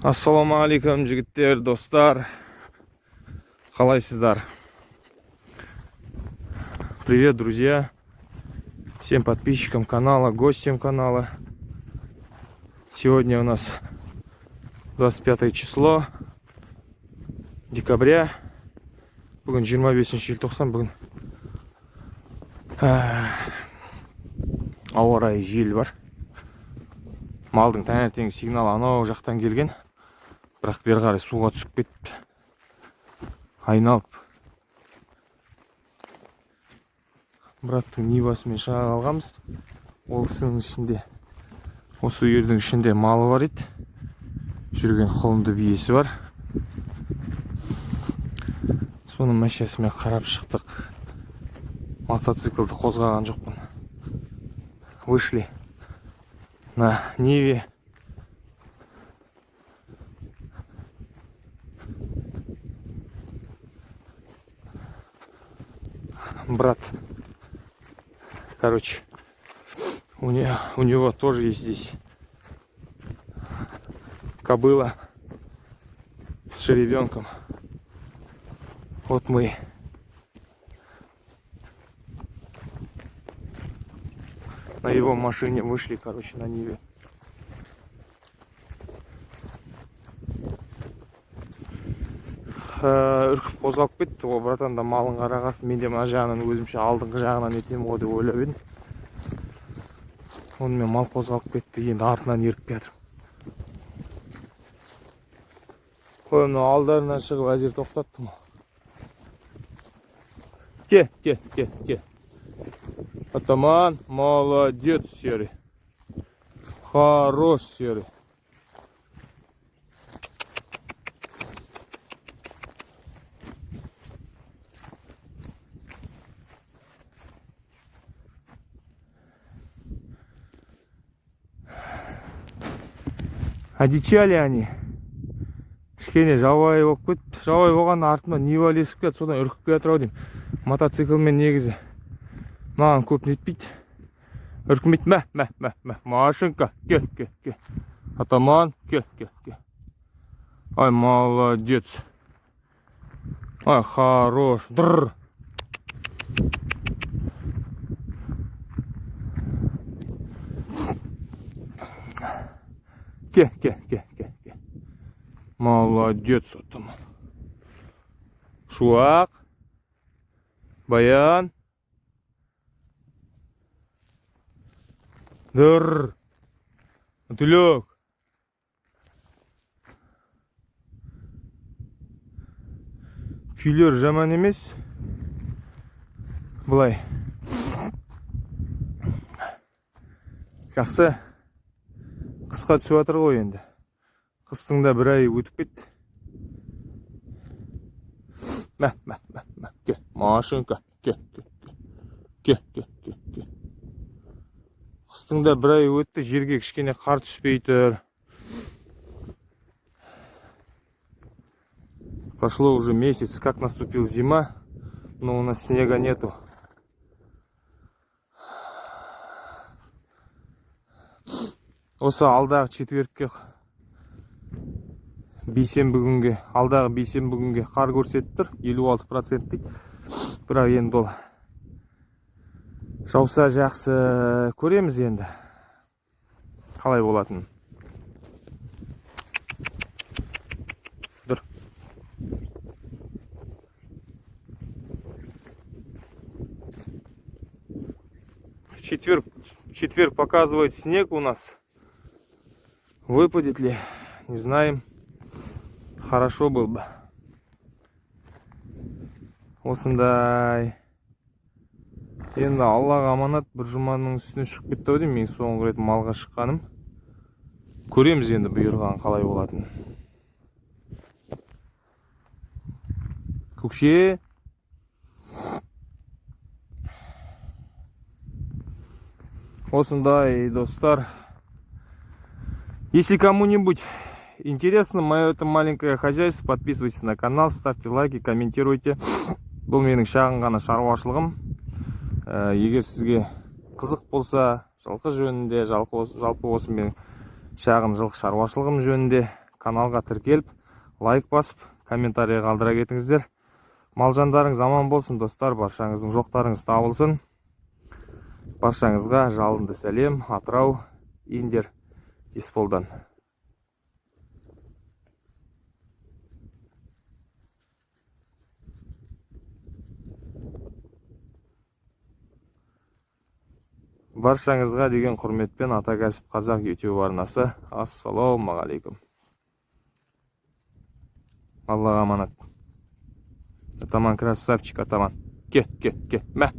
Ассалаумағалейкум жігіттер, достар. Қалайсыздар? Привет, друзья. Всем подписчикам канала, гостям канала. Сегодня у нас 25 число декабря. Бүгін 25 желтоқсан. Бүгін ауа райы жел бар. Малдың таңертең сигналы анау жақтан келген. Бірақ бері қарай суға түсіп кетті. Айналып. Браттың нивасымен шыға қалғанбыз. Ол кісінің ішінде, осы үйірдің ішінде малы бар еді. Жүрген құлынды биесі бар. Соның машинасымен қарап шықтық. Мотоциклді қозғаған жоқпын. Вышли на Ниве. Брат, короче, у него тоже есть здесь кобыла с жеребенком. Вот мы на его машине вышли, короче, на Ниве. Үркіп қозғалып кетті. Ол братан да малын қарағасын, мен де мына жағынан өзімше алдыңғы жағынан етем ғой деп ойлап едім. Онымен мал қозғалып кетті. Енді артынан еріп жатыр. Қой, мына алдарынан шығып әзер тоқтаттым. Ке. Атаман, молодец, серый. Хорош, серый. Одичали они. Кішкене жабайы болып кетті. Жабайы болған артынан Нива ілесіп кетті. Содан үркіп кетір ау деймін. Мотоциклмен негізі маған көп нетпейді. Үркімейді. Мә. Машинка. Ке. Атаман. Ке. Ай, молодец. Ай, хорош. Дррр. Ке. Молодец, атаман. Шуақ. Баян. Дыр. Түлек. Күйлер жаман емес. Бұлай. Жақсы. Қысқа түсіп жатыр ғой енді. Қыстың да бір ай өтіп кетті. Мә. Ке. Машинка. Ке. Қыстың да бір ай өтті. Жерге кішкене қар түспей тұр. Прошло уже месяц, как наступил зима, но у нас снега нету. Осы алдағы четвертке, алдағы бейсенбі күнге қар көрсетіп тұр, 56% дейді. Бірақ енді ол жауса жақсы, көреміз енді. Қалай болатын. Тұр. Четверг показывает снег у нас. Выпадет ли? Не знаем. Хорошо был бы. Осындай. Енді Аллаға аманат, бір жұманың үстіне шығып кетті ау деймін. Мен соңғы рет малға шыққаным. Көреміз енді бұйырған қалай болатын. Көкше. Осындай, достар. Если кому-нибудь интересно мое это маленькое хозяйство, подписывайтесь на канал, ставьте лайки, комментируйте. Бұл менің шағын ғана шаруашылығым. Егер сізге қызық болса, жылқы жөнінде, жалпы осы менің шағын жылқы шаруашылығым жөнінде каналға тіркеліп, лайк басып, комментарий қалдыра кетіңіздер. Мал жандарыңыз аман болсын достар, баршаңыздың жоқтарыңыз табылсын. Баршаңызға жалынды сәлем, Атырау, Индер, Есполдан. Баршаңызға деген құрметпен Ата Кәсіп Қазақ YouTube арнасы. Ассалаумағалейкум. Аллаға аманат. Атаман красавчик, атаман. Ке, мә.